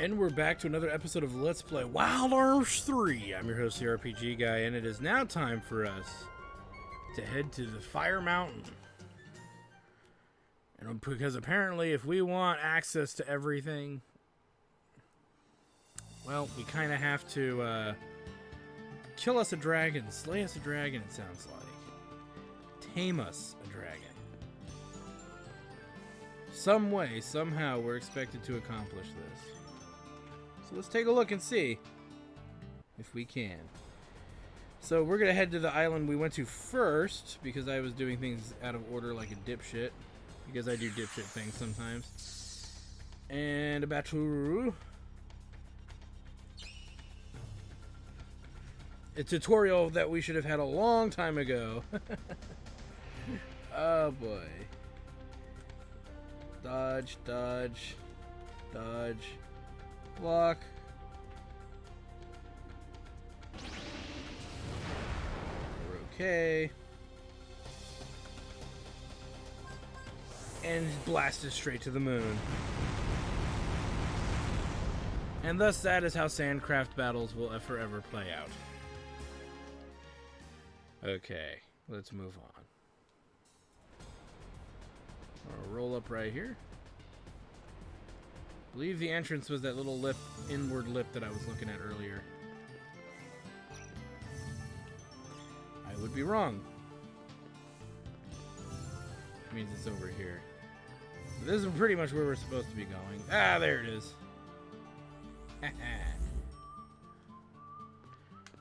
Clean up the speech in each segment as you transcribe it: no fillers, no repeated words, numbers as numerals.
And we're back to another episode of Let's Play Wild Arms 3. I'm your host, the RPG Guy, and it is now time for us to head to the Fire Mountain. And because apparently if we want access to everything, well, we kind of have to kill us a dragon, slay us a dragon, it sounds like. Tame us a dragon. Some way, somehow, we're expected to accomplish this. So let's take a look and see if we can. So we're going to head to the island we went to first, because I was doing things out of order like a dipshit. Because I do dipshit things sometimes. And about to... a tutorial that we should have had a long time ago. Oh boy. Dodge, dodge, dodge. Block. We're okay. And blasted straight to the moon. And thus that is how Sandcraft battles will forever play out. Okay, let's move on. I'll roll up right here. I believe the entrance was that little lip, inward lip that I was looking at earlier. I would be wrong. Which means it's over here. But this is pretty much where we're supposed to be going. Ah, there it is.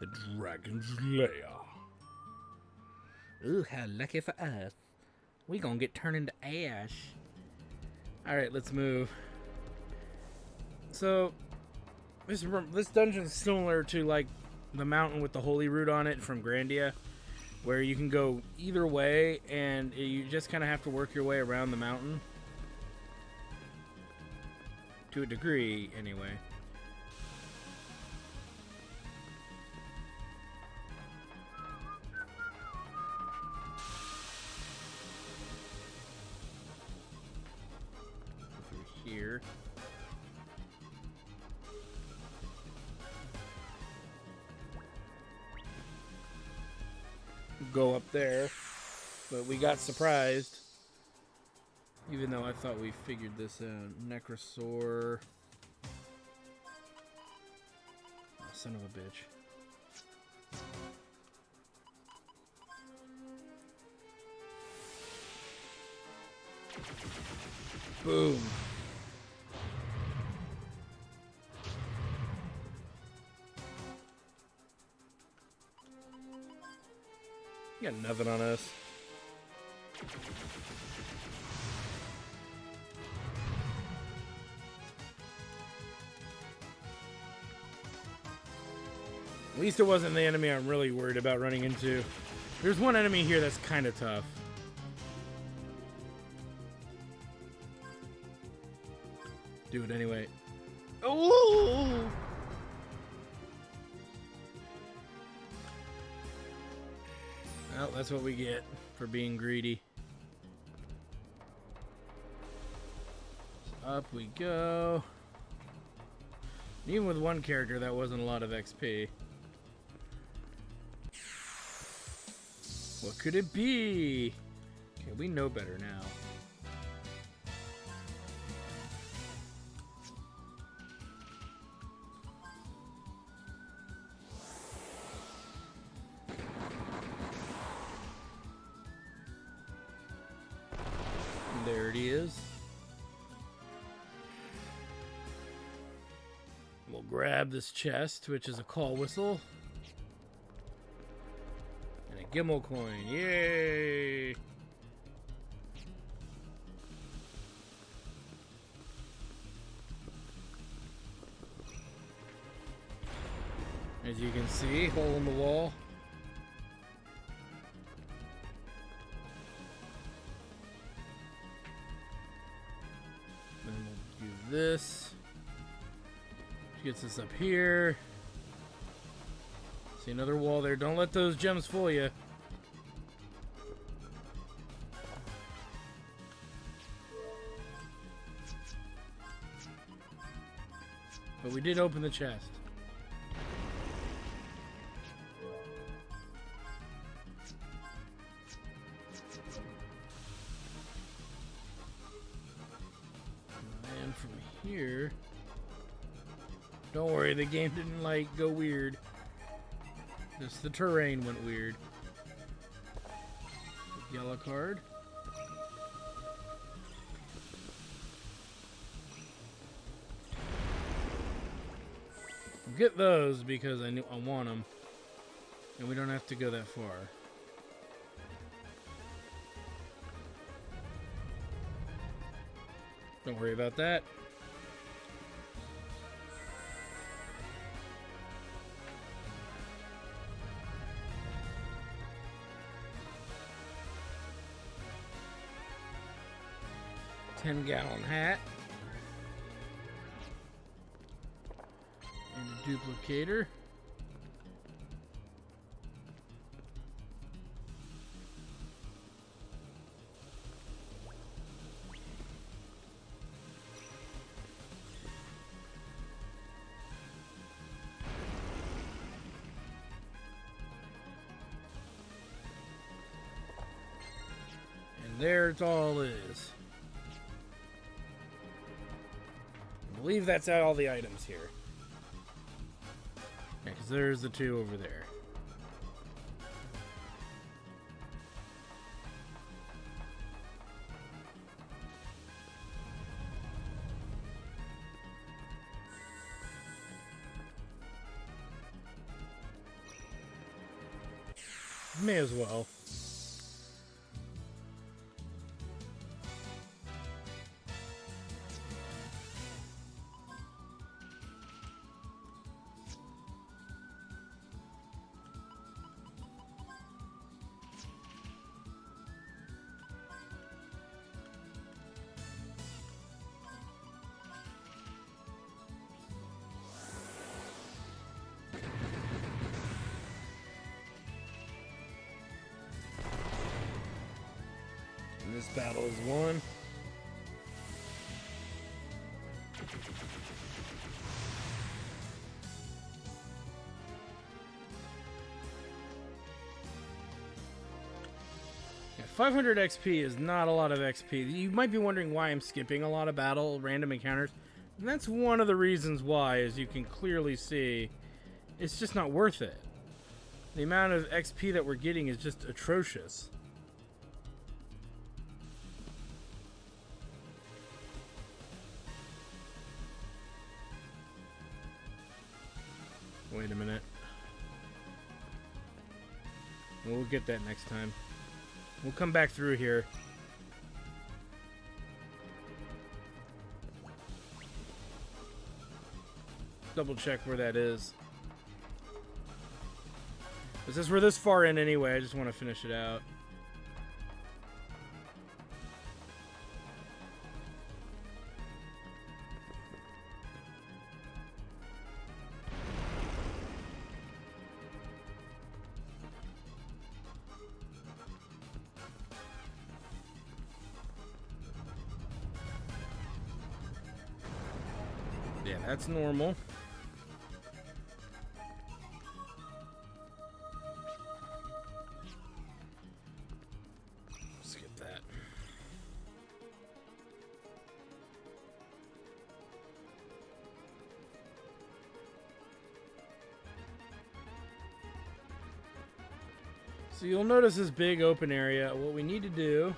The Dragon's Lair. Ooh, how lucky for us. We gonna get turned into ash. Alright, let's move. So, this dungeon is similar to, like, the mountain with the holy root on it from Grandia, where you can go either way, and you just kind of have to work your way around the mountain. To a degree, anyway. Through here. Go up there, but we got surprised, even though I thought we figured this out. Necrosaur. Oh, son of a bitch. Boom. You got nothing on us. At least it wasn't the enemy I'm really worried about running into. There's one enemy here that's kind of tough. Do it anyway. Oh! Well, that's what we get for being greedy. So up we go. Even with one character, that wasn't a lot of XP. What could it be? Okay, we know better now. There it is. We'll grab this chest, which is a call whistle. And a Gimmel coin. Yay! As you can see, hole in the wall. This gets us up here. See another wall there. Don't let those gems fool you. But we did open the chest. And from here... Don't worry, the game didn't, like, go weird. Just the terrain went weird. Yellow card. I'll get those because I want them. And we don't have to go that far. Don't worry about that. $10-gallon hat. And a duplicator. And there it all is. I believe that's all the items here. Yeah, because there's the two over there. May as well. This battle is won. Yeah, 500 XP is not a lot of XP. You might be wondering why I'm skipping a lot of random encounters. And that's one of the reasons why, as you can clearly see, it's just not worth it. The amount of XP that we're getting is just atrocious. Wait a minute. We'll get that next time. We'll come back through here. Double check where that is. Since we're this far in anyway, I just want to finish it out. Yeah, that's normal. Skip that. So you'll notice this big open area. What we need to do...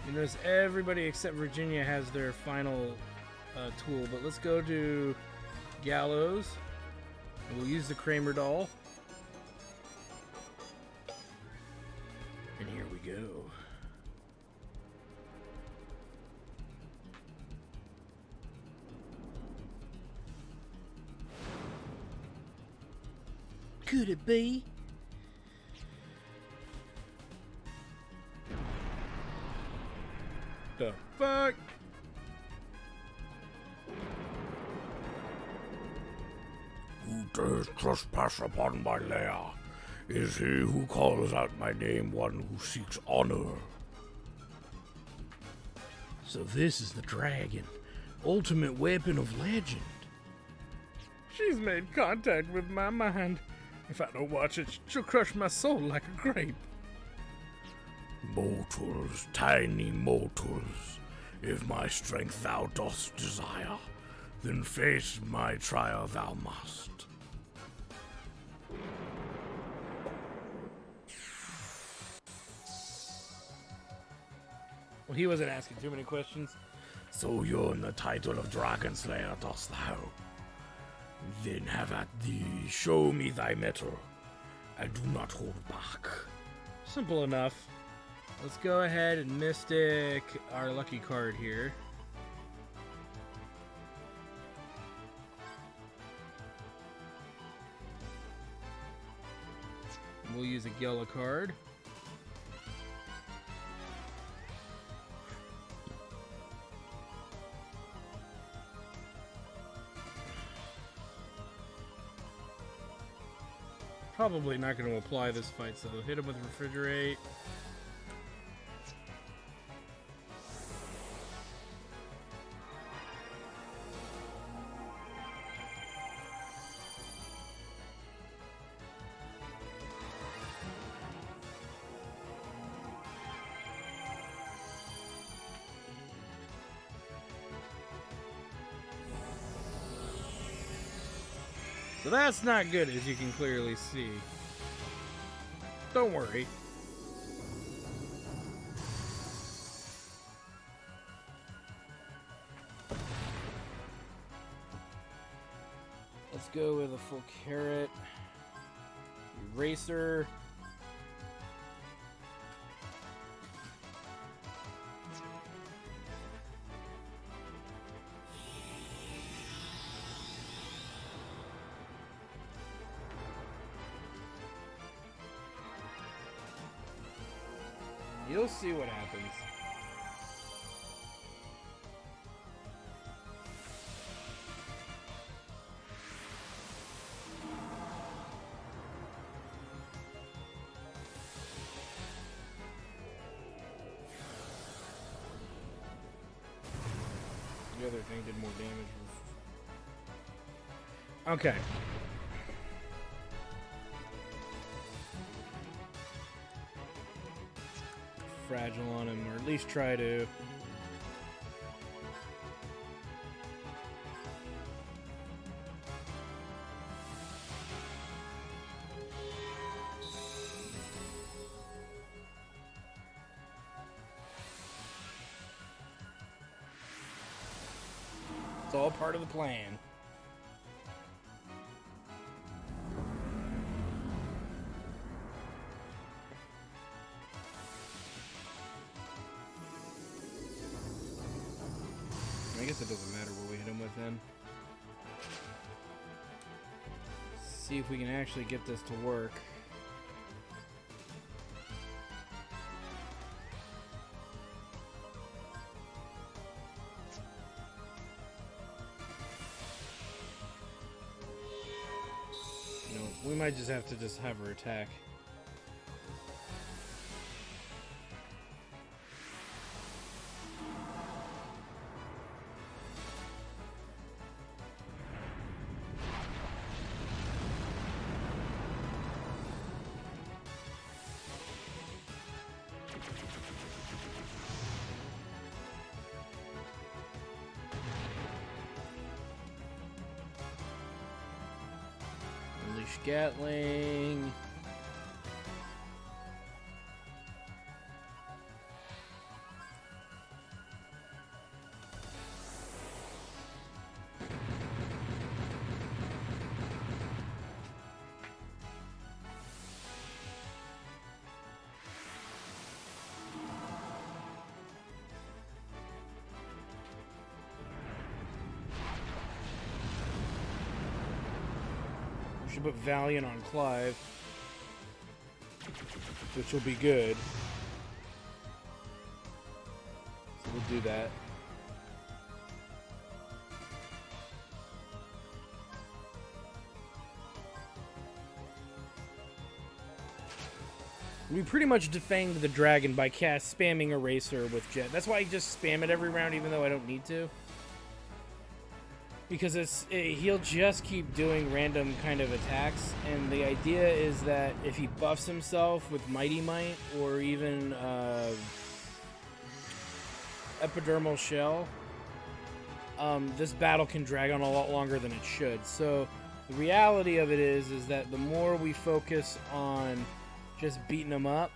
You notice everybody except Virginia has their final tool, but let's go to Gallows, and we'll use the Kramer doll. And here we go. Could it be? The fuck? Who dares trespass upon my lair? Is he who calls out my name one who seeks honor? So this is the dragon. ultimate weapon of legend. She's made contact with my mind. If I don't watch it, she'll crush my soul like a grape. Mortals, tiny mortals, if my strength thou dost desire, then face my trial thou must. Well, he wasn't asking too many questions. So you're in the title of Dragon Slayer, dost thou? Then have at thee, show me thy mettle. I do not hold back. Simple enough. Let's go ahead and Mystic our lucky card here. We'll use a yellow card. Probably not going to apply this fight, so hit him with Refrigerate. So that's not good, as you can clearly see. Don't worry. Let's go with a full carrot. Eraser. You'll see what happens. The other thing did more damage. Okay. Fragile on him, or at least try to. It's all part of the plan. I guess it doesn't matter what we hit him with then. See if we can actually get this to work. No, we might just have to have her attack. Unleash Gatling. Should put Valiant on Clive, which will be good. So we'll do that. We pretty much defanged the dragon by spamming Eraser with Jet. That's why I just spam it every round, even though I don't need to. because he'll just keep doing random kind of attacks, and the idea is that if he buffs himself with Mighty Might or even Epidermal Shell, this battle can drag on a lot longer than it should. So the reality of it is that the more we focus on just beating him up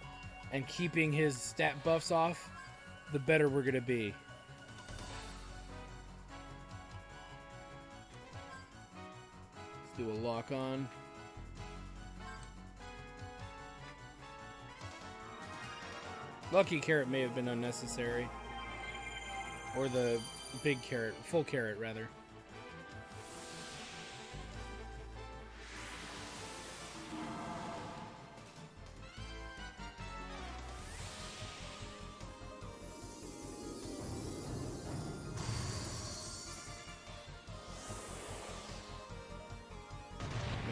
and keeping his stat buffs off, the better we're gonna be. Do a lock on. Lucky carrot may have been unnecessary. Or the big carrot, full carrot rather.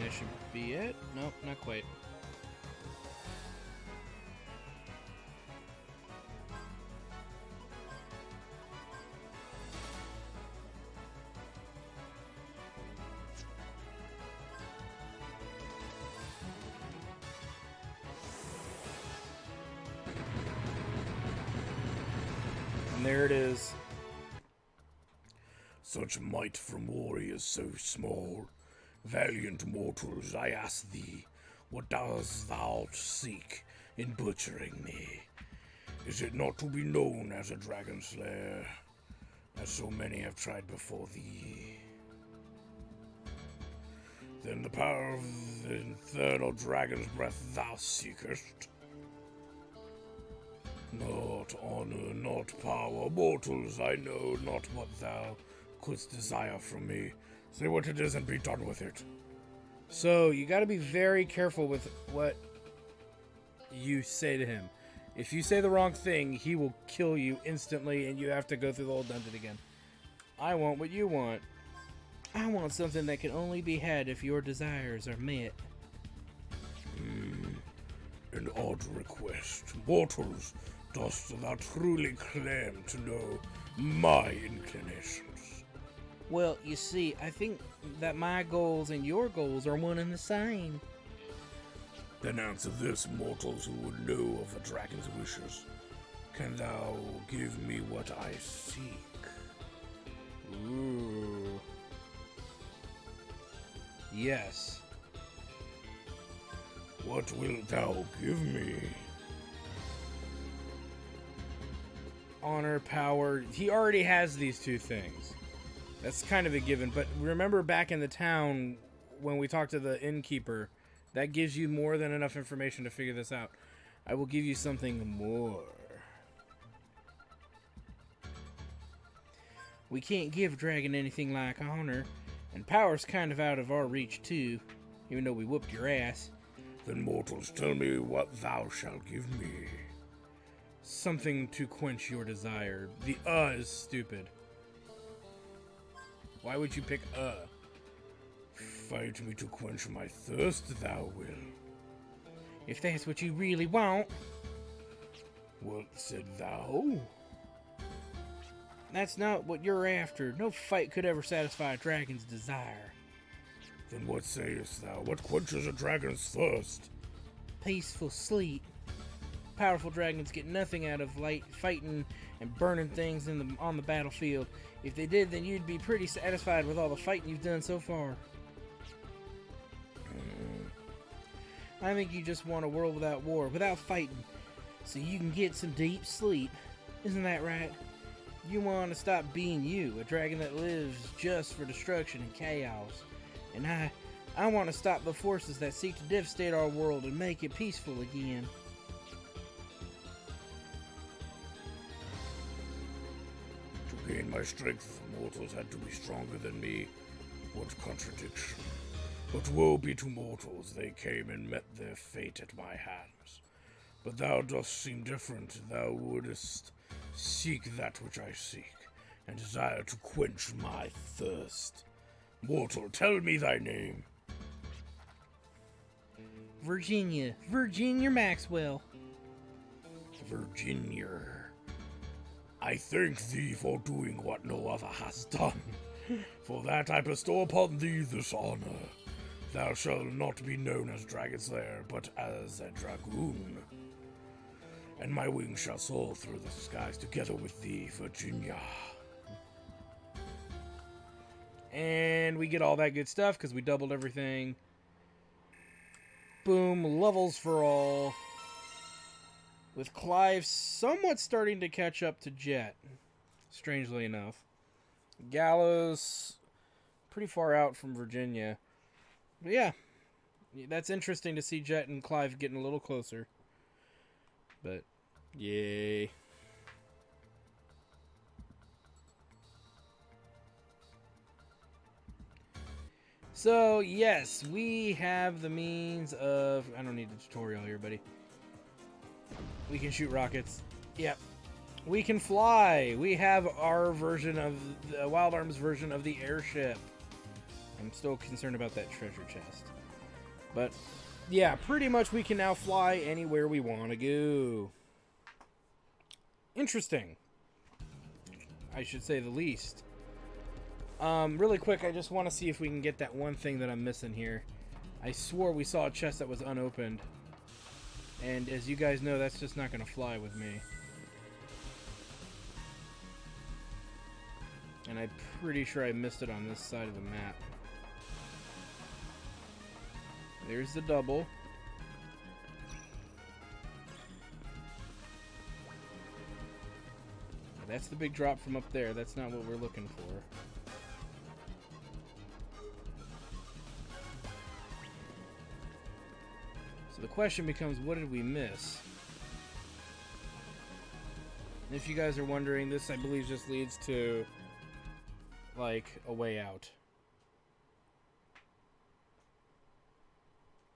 That should be it. Nope, not quite. And there it is. Such might from warriors so small. Valiant mortals, I ask thee, what dost thou seek in butchering me? Is it not to be known as a dragon slayer, as so many have tried before thee? Then the power of the infernal dragon's breath thou seekest? Not honor, not power, mortals, I know not what thou couldst desire from me. Say what it is and be done with it. So, you gotta be very careful with what you say to him. If you say the wrong thing, he will kill you instantly and you have to go through the whole dungeon again. I want what you want. I want something that can only be had if your desires are met. An odd request. Mortals, dost thou truly claim to know my inclinations? Well, you see, I think that my goals and your goals are one and the same. Then answer this, mortals who would know of a dragon's wishes. Can thou give me what I seek? Ooh. Yes. What wilt thou give me? Honor, power. He already has these two things. That's kind of a given, but remember back in the town when we talked to the innkeeper, that gives you more than enough information to figure this out. I will give you something more. We can't give Dragon anything like honor, and power's kind of out of our reach too, even though we whooped your ass. Then mortals, tell me what thou shalt give me. Something to quench your desire. The is stupid. Why would you pick Fight me to quench my thirst, thou will. If that's what you really want. What said thou? That's not what you're after. No fight could ever satisfy a dragon's desire. Then what sayest thou? What quenches a dragon's thirst? Peaceful sleep. Powerful dragons get nothing out of fighting and burning things on the battlefield. If they did, then you'd be pretty satisfied with all the fighting you've done so far. I think you just want a world without war, without fighting, so you can get some deep sleep. Isn't that right? You want to stop being you, a dragon that lives just for destruction and chaos. And I want to stop the forces that seek to devastate our world and make it peaceful again. To gain my strength, mortals had to be stronger than me. What contradiction. But woe be to mortals, they came and met their fate at my hands. But thou dost seem different. Thou wouldest seek that which I seek, and desire to quench my thirst. Mortal, tell me thy name. Virginia Maxwell. Virginia. I thank thee for doing what no other has done. For that I bestow upon thee this honor. Thou shalt not be known as Dragon Slayer, but as a dragoon. And my wings shall soar through the skies together with thee, Virginia. And we get all that good stuff because we doubled everything. Boom, levels for all. With Clive somewhat starting to catch up to Jet, strangely enough. Gallows, pretty far out from Virginia. But yeah, that's interesting to see Jet and Clive getting a little closer. But, yay. So, yes, we have the means of... I don't need a tutorial here, buddy. We can shoot rockets. Yep. We can fly. We have our version of... the Wild Arms version of the airship. I'm still concerned about that treasure chest. But, yeah, pretty much we can now fly anywhere we want to go. Interesting. I should say the least. Really quick, I just want to see if we can get that one thing that I'm missing here. I swore we saw a chest that was unopened. And as you guys know, that's just not going to fly with me. And I'm pretty sure I missed it on this side of the map. There's the double. That's the big drop from up there. That's not what we're looking for. So the question becomes, what did we miss? And if you guys are wondering, this I believe just leads to like a way out.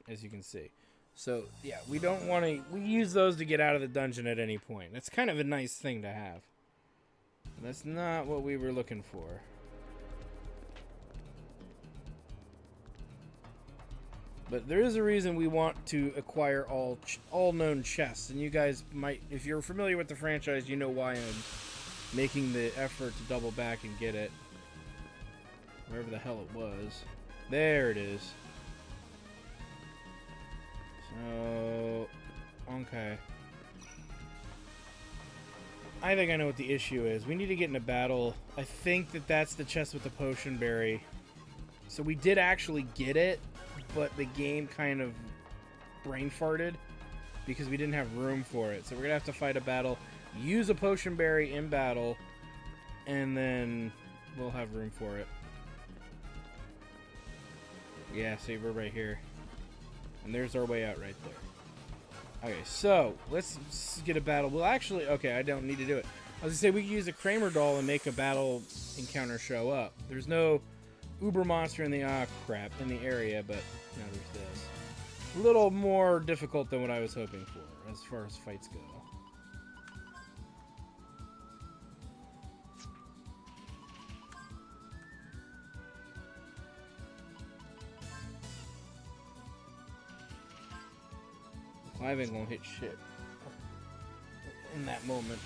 As you can see. So yeah, we don't want to, we use those to get out of the dungeon at any point. That's kind of a nice thing to have. That's not what we were looking for. But there is a reason we want to acquire all known chests. And you guys might, if you're familiar with the franchise, you know why I'm making the effort to double back and get it. Wherever the hell it was. There it is. So, okay. I think I know what the issue is. We need to get in a battle. I think that that's the chest with the potion berry. So we did actually get it, but the game kind of brain farted because we didn't have room for it. So we're going to have to fight a battle, use a potion berry in battle, and then we'll have room for it. Yeah, see, we're right here. And there's our way out right there. Okay, so let's get a battle. Well, actually, okay, I don't need to do it. I was gonna say we could use a Kramer doll and make a battle encounter show up. There's no Uber monster in the in the area, but now there's this. A little more difficult than what I was hoping for as far as fights go. Clive ain't gonna hit shit in that moment.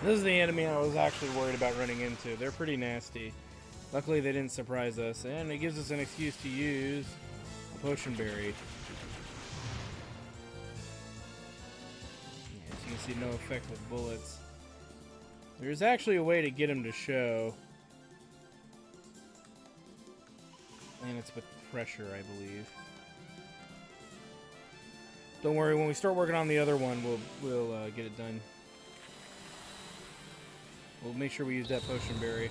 This is the enemy I was actually worried about running into. They're pretty nasty. Luckily, they didn't surprise us, and it gives us an excuse to use a potion berry. As you can see, no effect with bullets. There's actually a way to get him to show. And it's with pressure, I believe. Don't worry, when we start working on the other one, we'll get it done. We'll make sure we use that potion berry.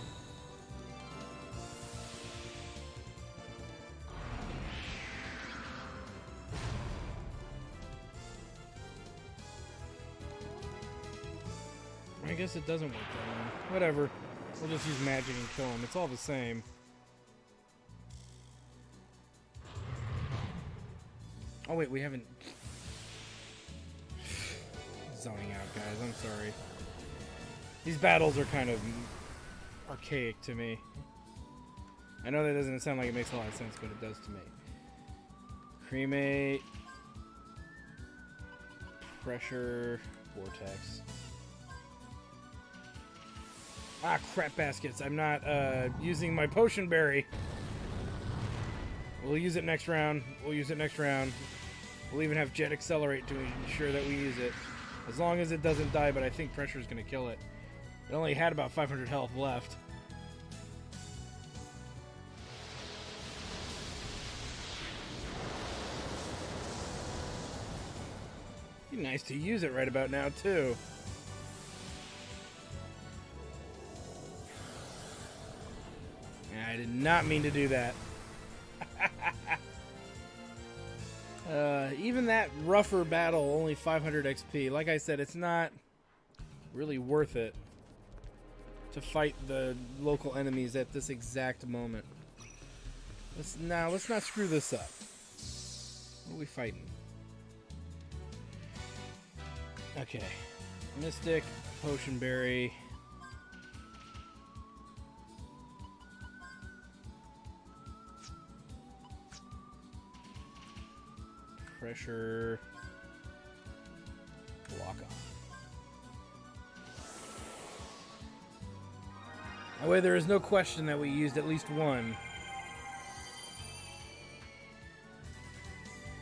I guess it doesn't work that way. Whatever. We'll just use magic and kill him. It's all the same. Oh wait, we haven't... zoning out, guys. I'm sorry. These battles are kind of archaic to me. I know that doesn't sound like it makes a lot of sense, but it does to me. Cremate. Pressure. Vortex. Ah, crap baskets. I'm not using my potion berry. We'll use it next round. We'll use it next round. We'll even have Jet Accelerate to ensure that we use it. As long as it doesn't die, but I think pressure is going to kill it. It only had about 500 health left. Be nice to use it right about now, too. I did not mean to do that. Even that rougher battle, only 500 XP. Like I said, it's not really worth it to fight the local enemies at this exact moment. Let's not screw this up. What are we fighting? Okay. Mystic, Potion Berry. Pressure. Lock on. That way there is no question that we used at least one.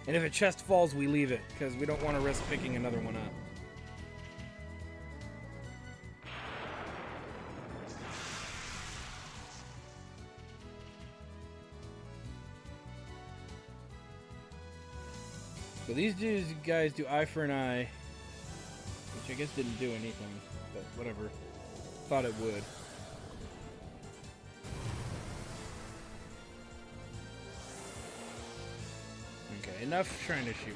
And if a chest falls, we leave it, because we don't want to risk picking another one up. So these guys do eye for an eye, which I guess didn't do anything, but whatever. Thought it would. Okay, enough trying to shoot him.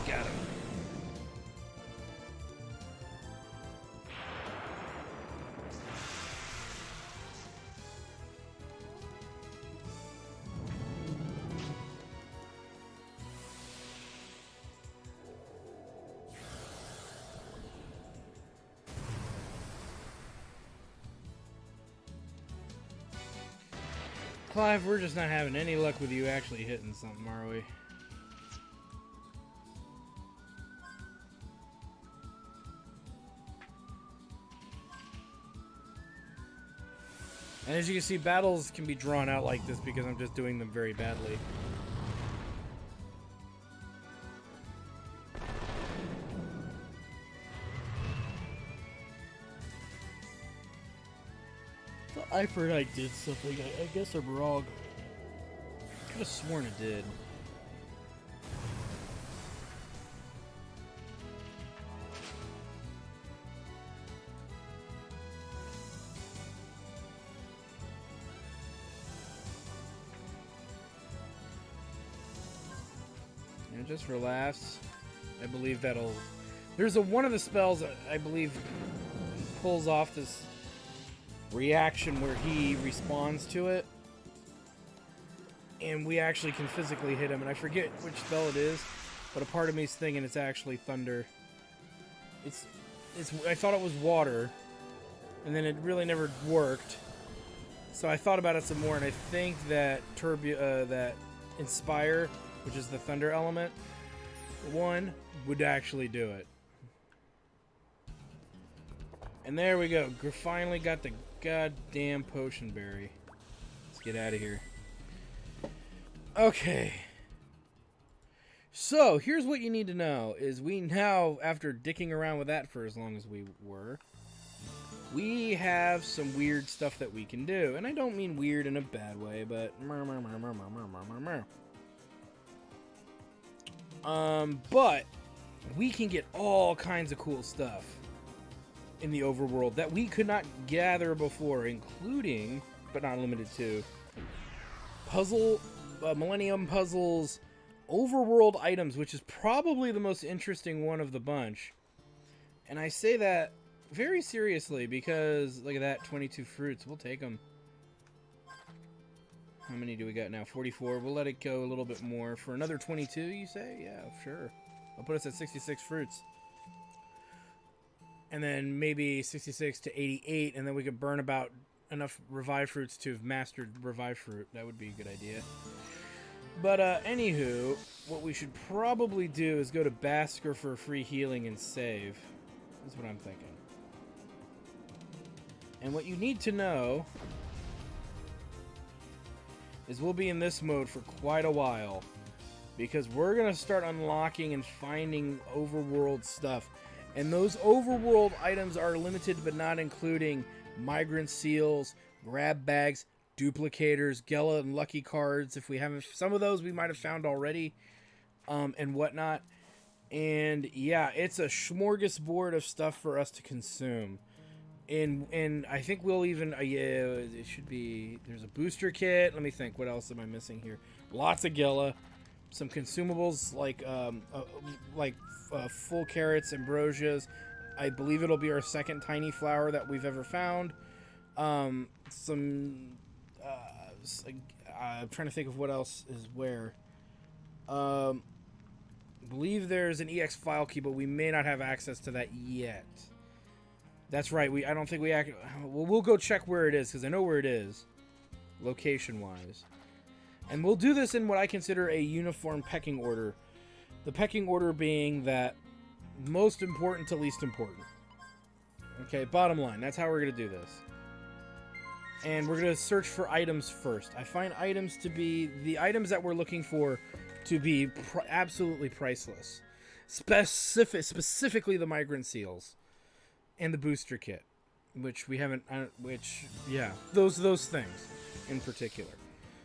Got him. Clive, we're just not having any luck with you actually hitting something, are we? And as you can see, battles can be drawn out like this because I'm just doing them very badly. I forgot I did something. I guess I'm wrong. I could have sworn it did. And just for laughs, I believe that'll... There's one of the spells I believe pulls off this reaction where he responds to it, and we actually can physically hit him, and I forget which spell it is, but a part of me's thinking it's actually thunder. It's I thought it was water, and then it really never worked, so I thought about it some more, and I think that that Inspire, which is the thunder element one, would actually do it. And there we go. Finally got the goddamn potion berry. Let's get out of here. Okay. So, here's what you need to know, is we now, after dicking around with that for as long as we were, we have some weird stuff that we can do. And I don't mean weird in a bad way, but... But we can get all kinds of cool stuff in the overworld that we could not gather before, including, but not limited to, puzzle Millennium Puzzles Overworld items, which is probably the most interesting one of the bunch. And I say that very seriously because, look at that, 22 fruits. We'll take them. How many do we got now? 44. We'll let it go a little bit more. For another 22, you say? Yeah, sure. I'll put us at 66 fruits. And then maybe 66 to 88, and then we could burn about enough revive fruits to have mastered revive fruit. That would be a good idea. But, anywho, what we should probably do is go to Basker for free healing and save. That's what I'm thinking. And what you need to know is we'll be in this mode for quite a while, because we're going to start unlocking and finding overworld stuff. And those overworld items are limited but not including migrant seals, grab bags, duplicators, Gela and lucky cards. If we haven't, some of those we might have found already, and whatnot. And yeah, it's a smorgasbord of stuff for us to consume. And I think we'll even yeah, it should be, there's a booster kit. Let me think, what else am I missing here? Lots of Gela, some consumables like full carrots, ambrosias. I believe it'll be our second tiny flower that we've ever found. I'm trying to think of what else is where. I believe there's an EX file key, but we may not have access to that yet. That's right. I don't think we we'll go check where it is, because I know where it is, location-wise. And we'll do this in what I consider a uniform pecking order. The pecking order being that most important to least important. Okay, bottom line. That's how we're going to do this. And we're going to search for items first. I find items to be, the items that we're looking for to be absolutely priceless. Specifically the migrant seals. And the booster kit, which we haven't, yeah, those things in particular.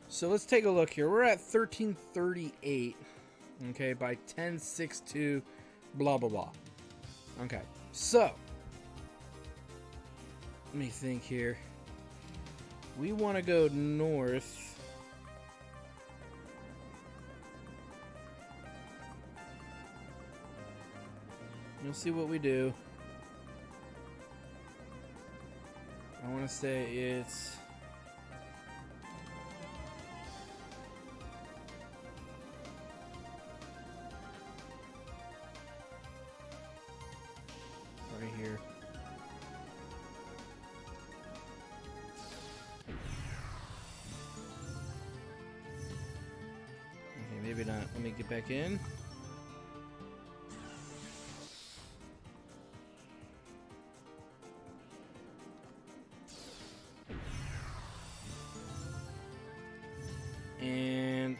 So let's take a look here. We're at 1338, okay, by 1062, blah, blah, blah. Okay, so, let me think here. We want to go north. You'll see what we do. I want to say it's right here. Okay, maybe not. Let me get back in. And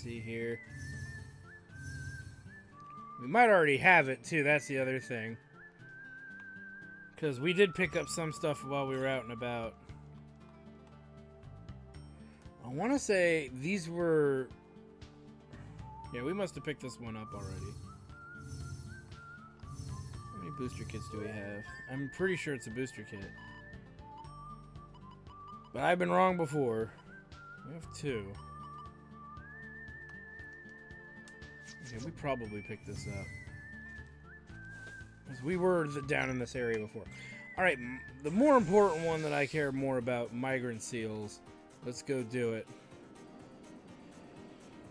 see here. We might already have it too, that's the other thing. Because we did pick up some stuff while we were out and about. I want to say these were... Yeah, we must have picked this one up already. How many booster kits do we have? I'm pretty sure it's a booster kit. But I've been wrong before. We have 2. Okay, we probably picked this up. Because we were down in this area before. Alright, the more important one that I care more about, migrant seals. Let's go do it.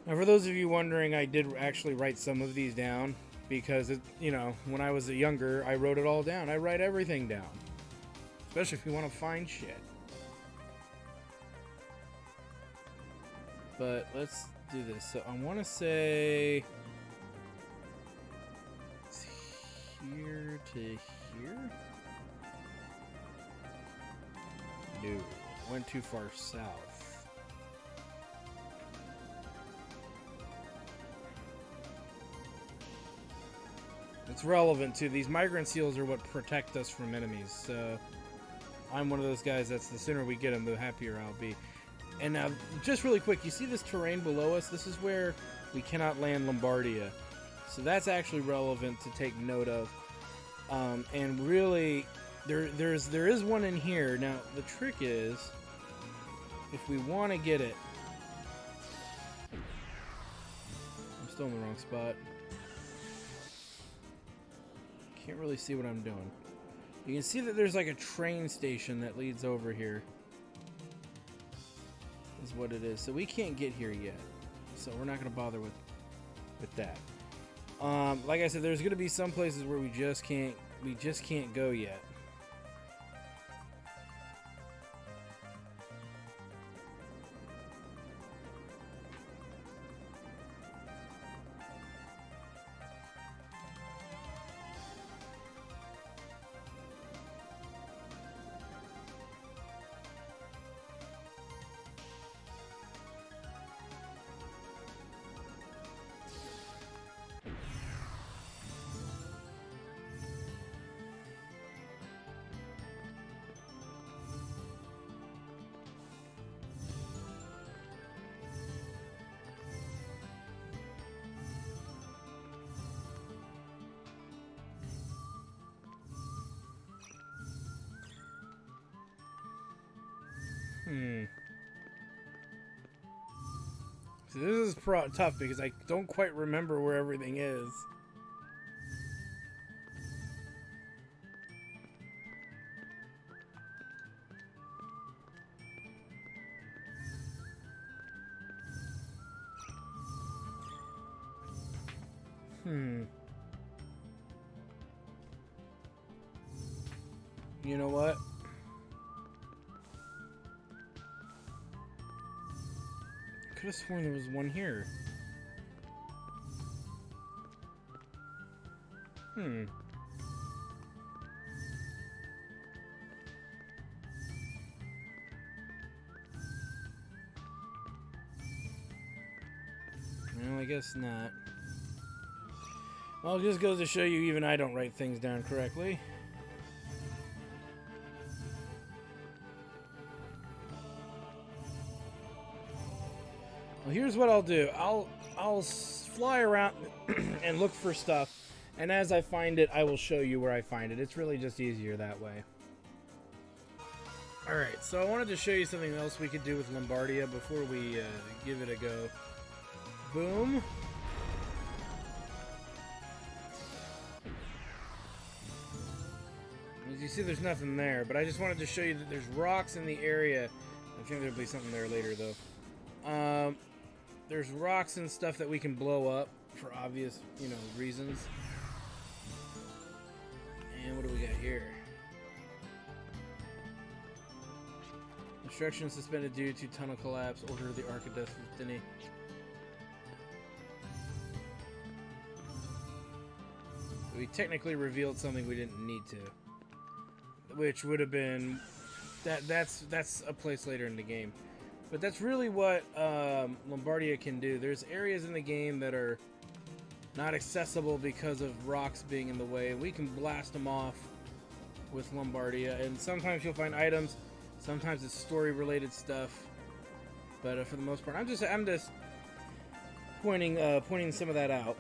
Now, for those of you wondering, I did actually write some of these down. Because, when I was younger, I wrote it all down. I write everything down. Especially if you want to find shit. But, let's do this. So, I want to say... here to here? No, went too far south. It's relevant too. These migrant seals are what protect us from enemies. So I'm one of those guys that's the sooner we get them, the happier I'll be. And now, just really quick, you see this terrain below us? This is where we cannot land Lombardia. So that's actually relevant to take note of. And really, there is one in here. Now, the trick is, if we want to get it... I'm still in the wrong spot. Can't really see what I'm doing. You can see that there's like a train station that leads over here. Is what it is. So we can't get here yet. So we're not going to bother with that. Like I said, there's going to be some places where we just can't go yet. So this is tough because I don't quite remember where everything is. You know what? Could have sworn there was one here. Well, I guess not. Well, it just goes to show you even I don't write things down correctly. Well, here's what I'll do. I'll fly around and look for stuff, and as I find it, I will show you where I find it. It's really just easier that way. Alright, so I wanted to show you something else we could do with Lombardia before we give it a go. Boom. As you see, there's nothing there, but I just wanted to show you that there's rocks in the area. I think there'll be something there later, though. There's rocks and stuff that we can blow up for obvious, reasons. And what do we got here? Construction suspended due to tunnel collapse. Order of the Ark of Destiny. We technically revealed something we didn't need to, which would have been that's a place later in the game. But that's really what Lombardia can do. There's areas in the game that are not accessible because of rocks being in the way. We can blast them off with Lombardia, and sometimes you'll find items. Sometimes it's story-related stuff. But for the most part, I'm just pointing some of that out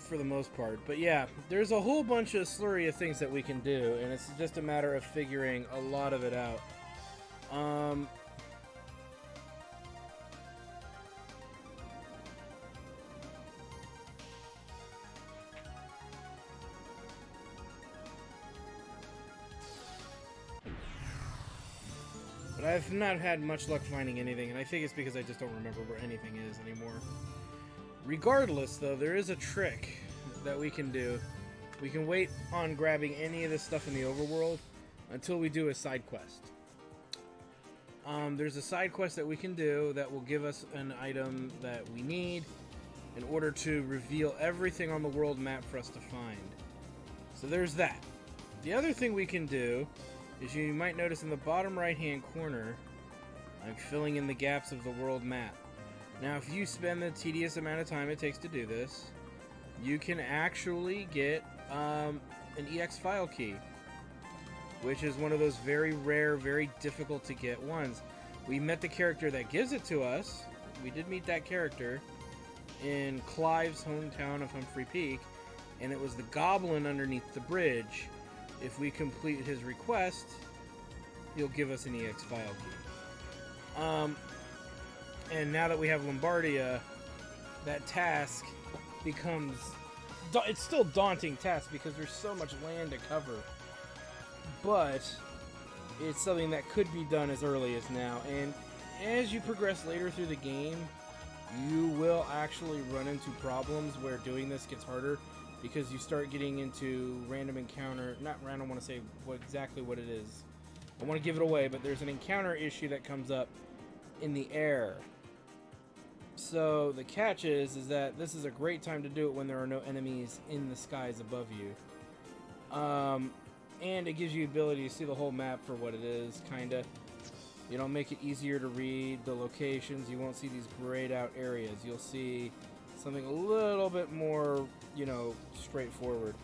for the most part. But yeah, there's a whole bunch of slurry of things that we can do, and it's just a matter of figuring a lot of it out. But I've not had much luck finding anything, and I think it's because I just don't remember where anything is anymore. Regardless, though, there is a trick that we can do. We can wait on grabbing any of this stuff in the overworld until we do a side quest. There's a side quest that we can do that will give us an item that we need in order to reveal everything on the world map for us to find. So there's that. The other thing we can do is, you might notice in the bottom right hand corner, I'm filling in the gaps of the world map. Now if you spend the tedious amount of time it takes to do this, you can actually get an EX file key, which is one of those very rare, very difficult to get ones. We met the character that gives it to us. We did meet that character in Clive's hometown of Humphrey Peak, and it was the goblin underneath the bridge. If we complete his request, he'll give us an EX file key. And now that we have Lombardia, that task becomes... It's still a daunting task because there's so much land to cover. But it's something that could be done as early as now. And as you progress later through the game, you will actually run into problems where doing this gets harder because you start getting into random encounter... Not random, I want to say exactly what it is. I want to give it away, but there's an encounter issue that comes up in the air. So the catch is that this is a great time to do it when there are no enemies in the skies above you. And it gives you the ability to see the whole map for what it is, kinda. You know, make it easier to read the locations. You won't see these grayed out areas. You'll see something a little bit more, you know, straightforward.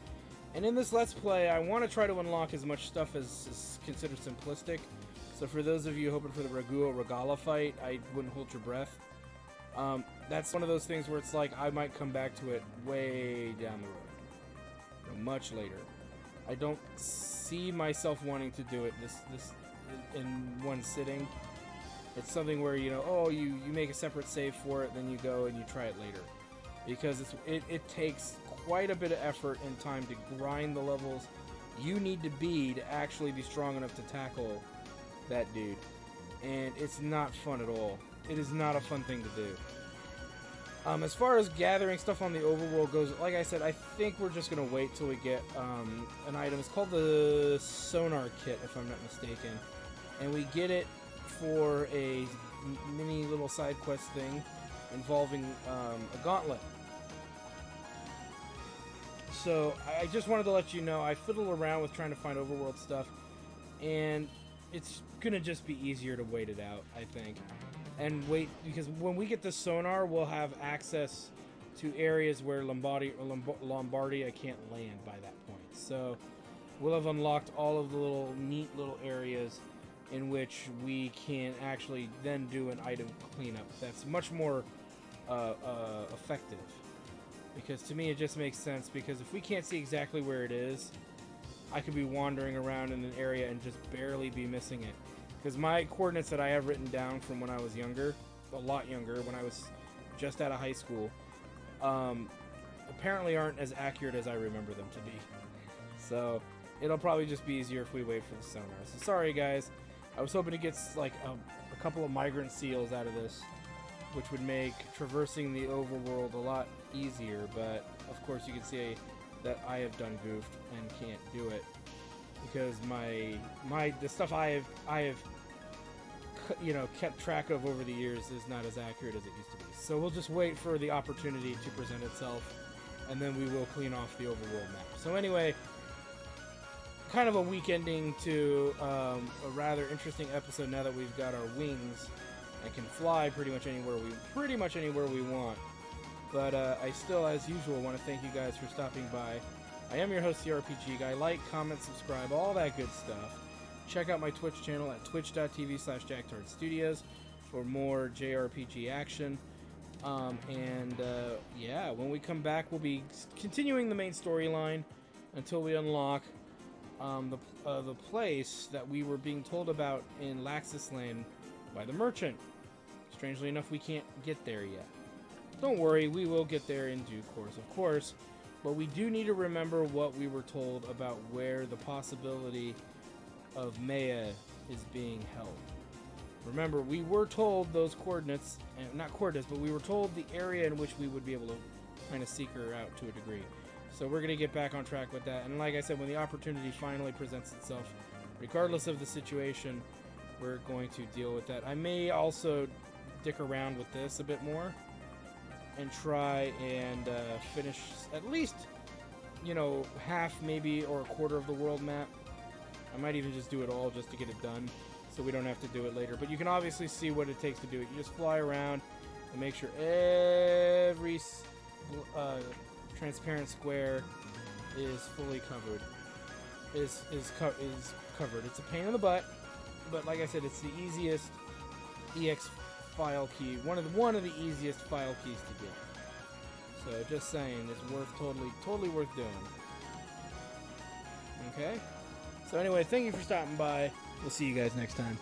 And in this Let's Play, I want to try to unlock as much stuff as is considered simplistic. So for those of you hoping for the Raguo Regala fight, I wouldn't hold your breath. That's one of those things where it's like I might come back to it way down the road, you know, much later. I don't see myself wanting to do it this in one sitting. It's something where, you know, oh, you make a separate save for it, then you go and you try it later, because it takes quite a bit of effort and time to grind the levels you need to be to actually be strong enough to tackle that dude, and it's not fun at all. It is not a fun thing to do. As far as gathering stuff on the overworld goes, like I said, I think we're just going to wait till we get an item. It's called the Sonar Kit, if I'm not mistaken. And we get it for a mini little side quest thing involving a gauntlet. So I just wanted to let you know, I fiddle around with trying to find overworld stuff, and it's going to just be easier to wait it out, I think. And wait, because when we get the sonar, we'll have access to areas where Lombardia can't land by that point. So we'll have unlocked all of the little neat little areas in which we can actually then do an item cleanup that's much more effective. Because to me it just makes sense, because if we can't see exactly where it is, I could be wandering around in an area and just barely be missing it. Because my coordinates that I have written down from when I was younger, a lot younger, when I was just out of high school, apparently aren't as accurate as I remember them to be. So it'll probably just be easier if we wait for the sonar. So sorry guys, I was hoping to get like a couple of migrant seals out of this, which would make traversing the overworld a lot easier, but of course you can see that I have done goofed and can't do it, because the stuff I have you know, kept track of over the years is not as accurate as it used to be. So we'll just wait for the opportunity to present itself, and then we will clean off the overworld map. So anyway, kind of a week ending to a rather interesting episode now that we've got our wings and can fly pretty much anywhere we want. But I still, as usual, want to thank you guys for stopping by. I am your host, the RPG Guy. Like, comment, subscribe, all that good stuff. Check out my Twitch channel at twitch.tv/JackTardStudios for more JRPG action. Yeah, when we come back, we'll be continuing the main storyline until we unlock the place that we were being told about in Laxus Land by the merchant. Strangely enough, we can't get there yet. Don't worry, we will get there in due course, of course. But we do need to remember what we were told about where the possibility of Maya is being held. Remember, we were told those coordinates, and not coordinates, but we were told the area in which we would be able to kind of seek her out to a degree. So we're going to get back on track with that. And like I said, when the opportunity finally presents itself, regardless of the situation, we're going to deal with that. I may also dick around with this a bit more and try and finish at least, you know, half maybe or a quarter of the world map. I might even just do it all just to get it done, so we don't have to do it later. But you can obviously see what it takes to do it. You just fly around and make sure every transparent square is fully covered. Is covered. It's a pain in the butt, but like I said, it's the easiest EX file key. One of the easiest file keys to get. So just saying, it's totally worth doing. Okay. So anyway, thank you for stopping by. We'll see you guys next time.